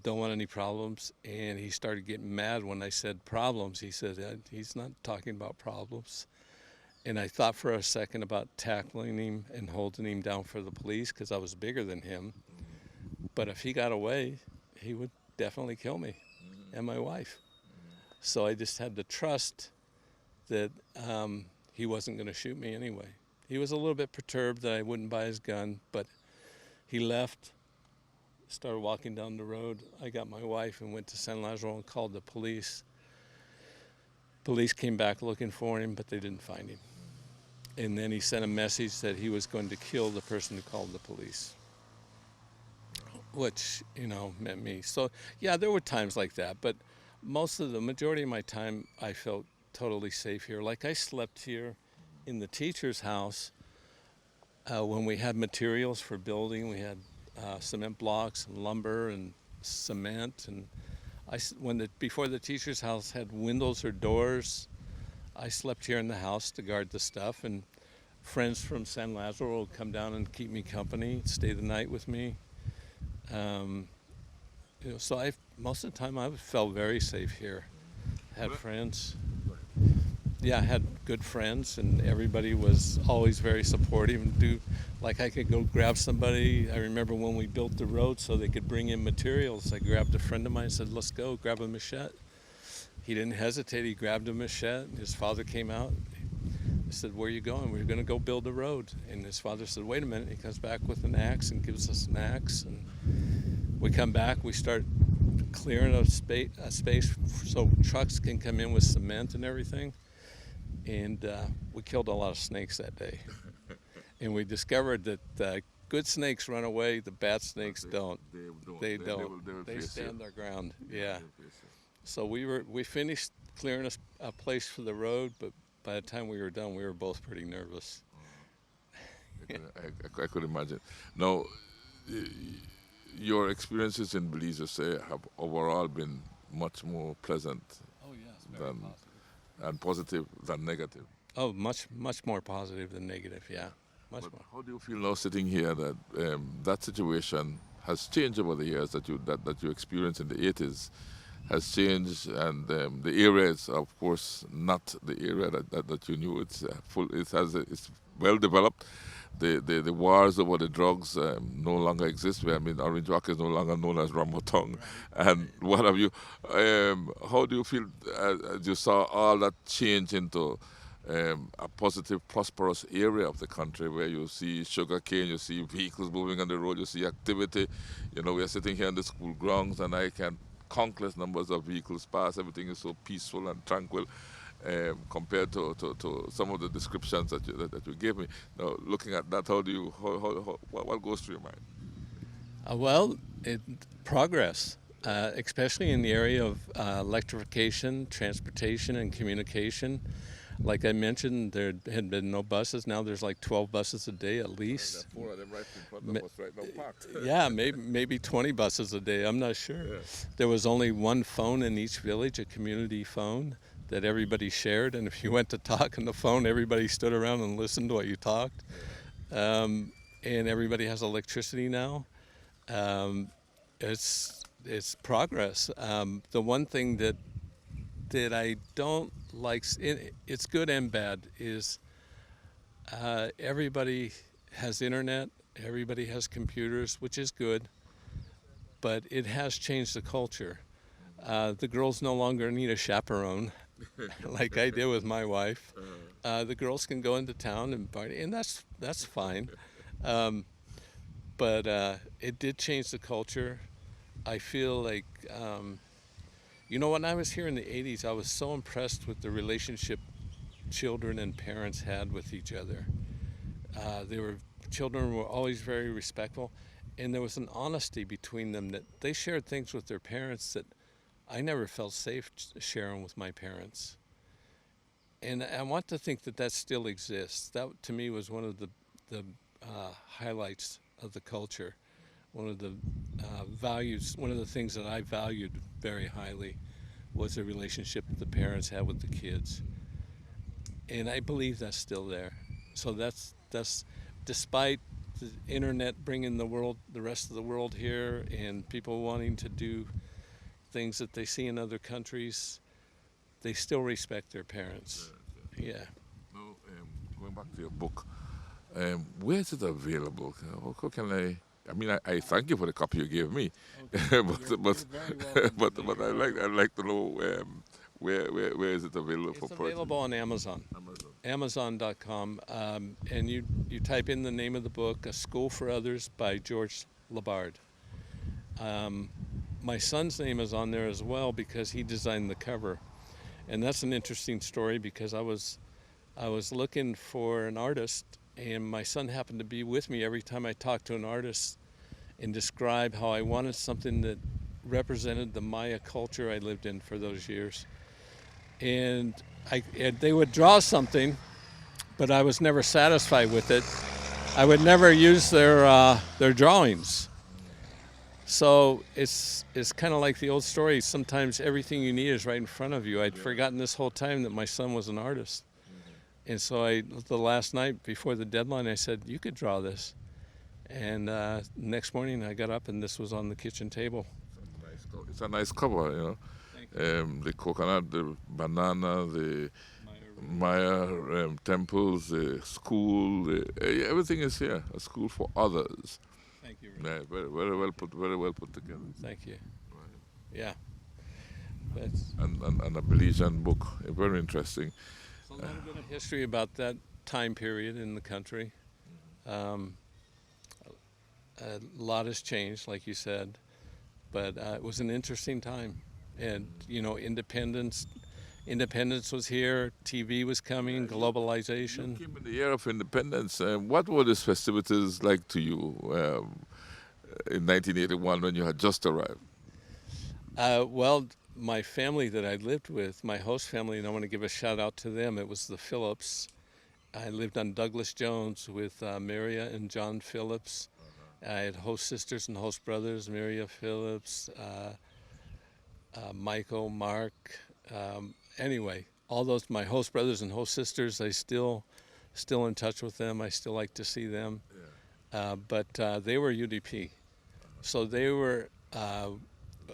don't want any problems. And he started getting mad when I said problems. He said, he's not talking about problems. And I thought for a second about tackling him and holding him down for the police, because I was bigger than him. But if he got away, he would definitely kill me and my wife. So I just had to trust that he wasn't going to shoot me anyway. He was a little bit perturbed that I wouldn't buy his gun, but he left, started walking down the road. I got my wife and went to San Lazaro and called the police. Police came back looking for him, but they didn't find him. And then he sent a message that he was going to kill the person who called the police, which, meant me. So, yeah, there were times like that, but the majority of my time, I felt totally safe here. Like, I slept here in the teacher's house when we had materials for building. We had cement blocks and lumber and cement, and before the teacher's house had windows or doors, I slept here in the house to guard the stuff, and friends from San Lazaro would come down and keep me company, stay the night with me. So most of the time I felt very safe here. Had friends. yeah, I had good friends, and everybody was always very supportive. And like I could go grab somebody. I remember when we built the road so they could bring in materials. I grabbed a friend of mine and said, "Let's go, grab a machete." He didn't hesitate. He grabbed a machete. His father came out. I said, "Where are you going?" "We're going to go build a road." And his father said, "Wait a minute." He comes back with an axe and gives us an axe. And we come back. We start clearing a space so trucks can come in with cement and everything. And we killed a lot of snakes that day. And we discovered that good snakes run away, the bad snakes don't. They don't. They stand their ground. Yeah. So we finished clearing a place for the road, but by the time we were done, we were both pretty nervous. I could imagine. Now, your experiences in Belize, you say, have overall been much more pleasant and positive than negative. Oh, much more positive than negative, yeah. Much more. How do you feel now sitting here that that situation has changed over the years that you experienced in the 80s? Has changed, and the area is, of course, not the area that you knew. It's it's well developed. The wars over the drugs no longer exist. I mean, Orange Rock is no longer known as Ramotong, and what have you. How do you feel as you saw all that change into a positive, prosperous area of the country where you see sugarcane, you see vehicles moving on the road, you see activity. You know, we are sitting here in the school grounds, and I can countless numbers of vehicles pass. Everything is so peaceful and tranquil compared to some of the descriptions that you gave me. Now, looking at that, what goes through your mind? Progress, especially in the area of electrification, transportation, and communication. Like I mentioned, there had been no buses. Now there's like 12 buses a day at least. There are 4 of them right in front of us right now parked. Yeah, maybe 20 buses a day. I'm not sure. Yeah. There was only one phone in each village, a community phone that everybody shared. And if you went to talk on the phone, everybody stood around and listened to what you talked. And everybody has electricity now. It's progress. The one thing that I don't like, it's good and bad, is everybody has internet, everybody has computers, which is good, but it has changed the culture. The girls no longer need a chaperone like I did with my wife. The girls can go into town and party, and that's fine. But it did change the culture. I feel like when I was here in the 80s, I was so impressed with the relationship children and parents had with each other. Children were always very respectful, and there was an honesty between them that they shared things with their parents that I never felt safe sharing with my parents. And I want to think that still exists. That, to me, was one of the highlights of the culture. One of the values, one of the things that I valued very highly was the relationship that the parents had with the kids. And I believe that's still there. So that's despite the internet bringing the rest of the world here, and people wanting to do things that they see in other countries, they still respect their parents. Yeah. Now, going back to your book, where is it available? How can I mean, I thank you for the copy you gave me, okay. but I'd like to know where is it available for purchase? It's available on Amazon. Amazon.com, and you type in the name of the book, A School for Others by George Labard. My son's name is on there as well because he designed the cover, and that's an interesting story because I was looking for an artist, and my son happened to be with me every time I talked to an artist and described how I wanted something that represented the Maya culture I lived in for those years. And they would draw something, but I was never satisfied with it. I would never use their drawings. So it's kind of like the old story. Sometimes everything you need is right in front of you. I'd forgotten this whole time that my son was an artist. And so the last night before the deadline, I said, you could draw this. And next morning I got up and this was on the kitchen table. It's a nice cover, you know. The coconut, the banana, Maya, temples, school, everything is here. A school for others. Thank you. Yeah, very well put together. Thank you. Yeah. That's And a Belizean book, very interesting. a little bit of history about that time period in the country. A lot has changed, like you said, but it was an interesting time. And, you know, independence was here, TV was coming, globalization. You came in the year of independence. What were these festivities like to you in 1981 when you had just arrived? Well, my family that I lived with, my host family, and I want to give a shout out to them, it was the Phillips. I lived on Douglas Jones with Maria and John Phillips. I had host sisters and host brothers, Maria Phillips, Michael, Mark. Anyway, all those, my host brothers and host sisters, I still in touch with them. I still like to see them. Yeah. But they were UDP. So they were...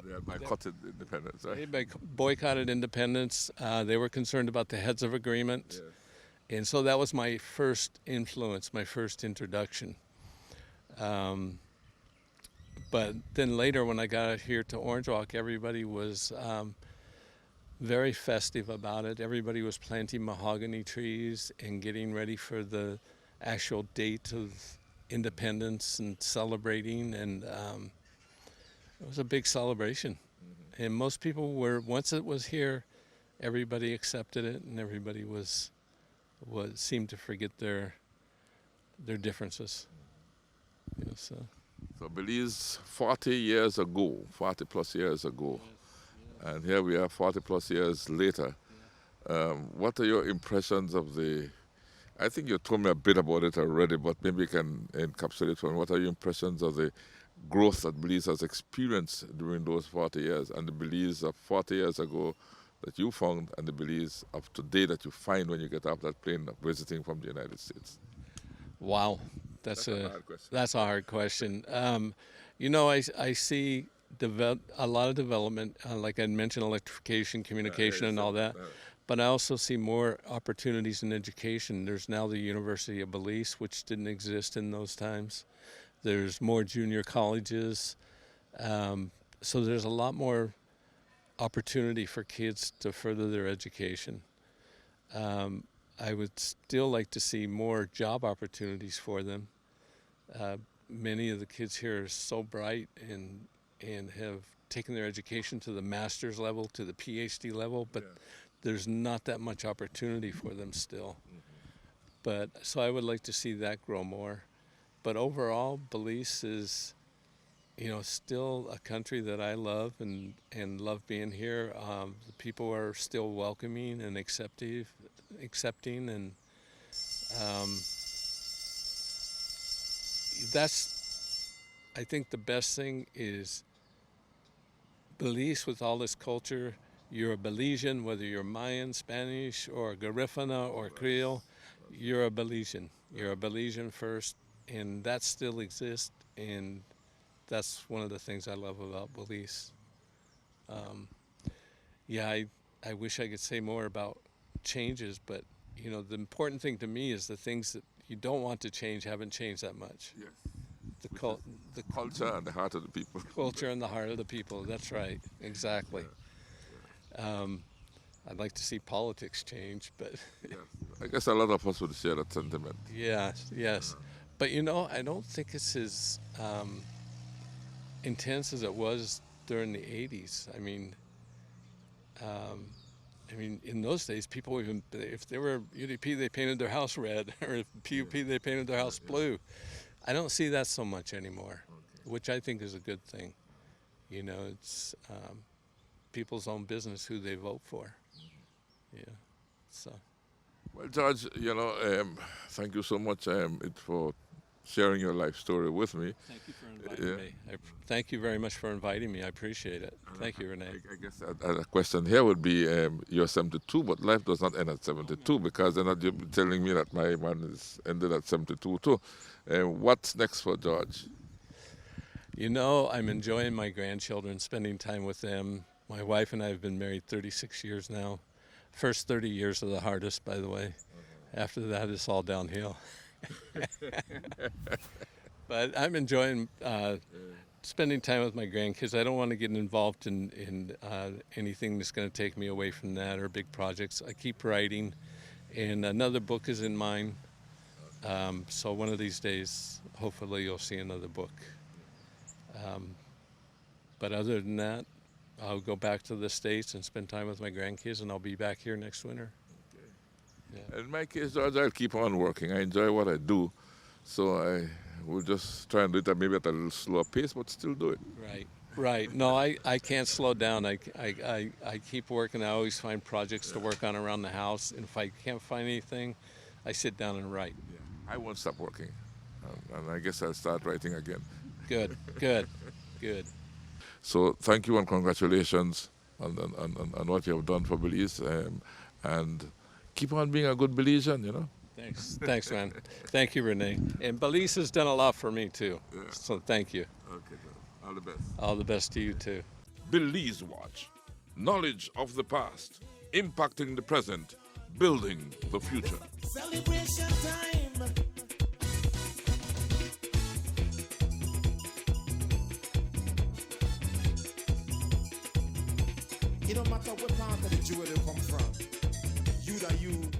They had boycotted independence, right? They boycotted independence. They were concerned about the heads of agreement. Yes. And so that was my first influence, my first introduction. But then later when I got here to Orange Walk, everybody was very festive about it. Everybody was planting mahogany trees and getting ready for the actual date of independence and celebrating. And it was a big celebration. Mm-hmm. And most people were, once it was here, everybody accepted it, and everybody seemed to forget their differences. Yeah, so Belize 40 plus years ago, yes. And here we are 40 plus years later. Yeah. What are your impressions of I think you told me a bit about it already, but maybe you can encapsulate for me. What are your impressions of the growth that Belize has experienced during those 40 years, and the Belize of 40 years ago that you found, and the Belize of today that you find when you get off that plane visiting from the United States? Wow, that's a hard question. You know, I see a lot of development, like I mentioned, electrification, communication, and all that. But I also see more opportunities in education. There's now the University of Belize, which didn't exist in those times. There's more junior colleges. So there's a lot more opportunity for kids to further their education. I would still like to see more job opportunities for them. Many of the kids here are so bright and have taken their education to the master's level, to the PhD level, but there's not that much opportunity for them still. But so I would like to see that grow more. But overall, Belize is, you know, still a country that I love and love being here. The people are still welcoming and accepting, and that's, I think the best thing is Belize with all this culture. You're a Belizean, whether you're Mayan, Spanish, or Garifuna or Creole, you're a Belizean. You're a Belizean first, and that still exists, and that's one of the things I love about Belize. I wish I could say more about changes, but you know, the important thing to me is the things that you don't want to change haven't changed that much. Yes. The culture and the heart of the people. Culture and the heart of the people. That's right. Exactly. I'd like to see politics change, but I guess a lot of us would share that sentiment. Yes. But you know, I don't think it's as intense as it was during the 80s. I mean, in those days, people even, if they were UDP, they painted their house red, or if PUP, they painted their house blue. I don't see that so much anymore, which I think is a good thing. You know, it's people's own business who they vote for. Yeah, so. Well, George, you know, thank you so much for sharing your life story with me. Thank you for inviting me. Thank you very much for inviting me. I appreciat it. Thank you, Renee. I guess a question here would be, you're 72, but life does not end at 72, because they're not telling me that my man is ended at 72 too. What's next for George? You know, I'm enjoying my grandchildren, spending time with them. My wife and I have been married 36 years now. First 30 years are the hardest, by the way. After that, it's all downhill. But I'm enjoying spending time with my grandkids. I don't want to get involved in anything that's going to take me away from that or big projects. I keep writing, and another book is in mind. So one of these days, hopefully you'll see another book. But other than that, I'll go back to the States and spend time with my grandkids, and I'll be back here next winter. Yeah. In my case, George, I'll keep on working. I enjoy what I do, so I will just try and do it maybe at a little slower pace, but still do it. Right. No, I can't slow down. I keep working. I always find projects to work on around the house, and if I can't find anything, I sit down and write. Yeah. I won't stop working, and I guess I'll start writing again. Good. So thank you and congratulations on what you have done for Belize, and keep on being a good Belizean, you know. Thanks, man. Thank you, Renee. And Belize has done a lot for me too. Yeah. So thank you. Okay, all the best. All the best to you too. Belize Watch. Knowledge of the past, impacting the present, building the future. Celebration time. It don't matter what part of the jewel you come from. You that you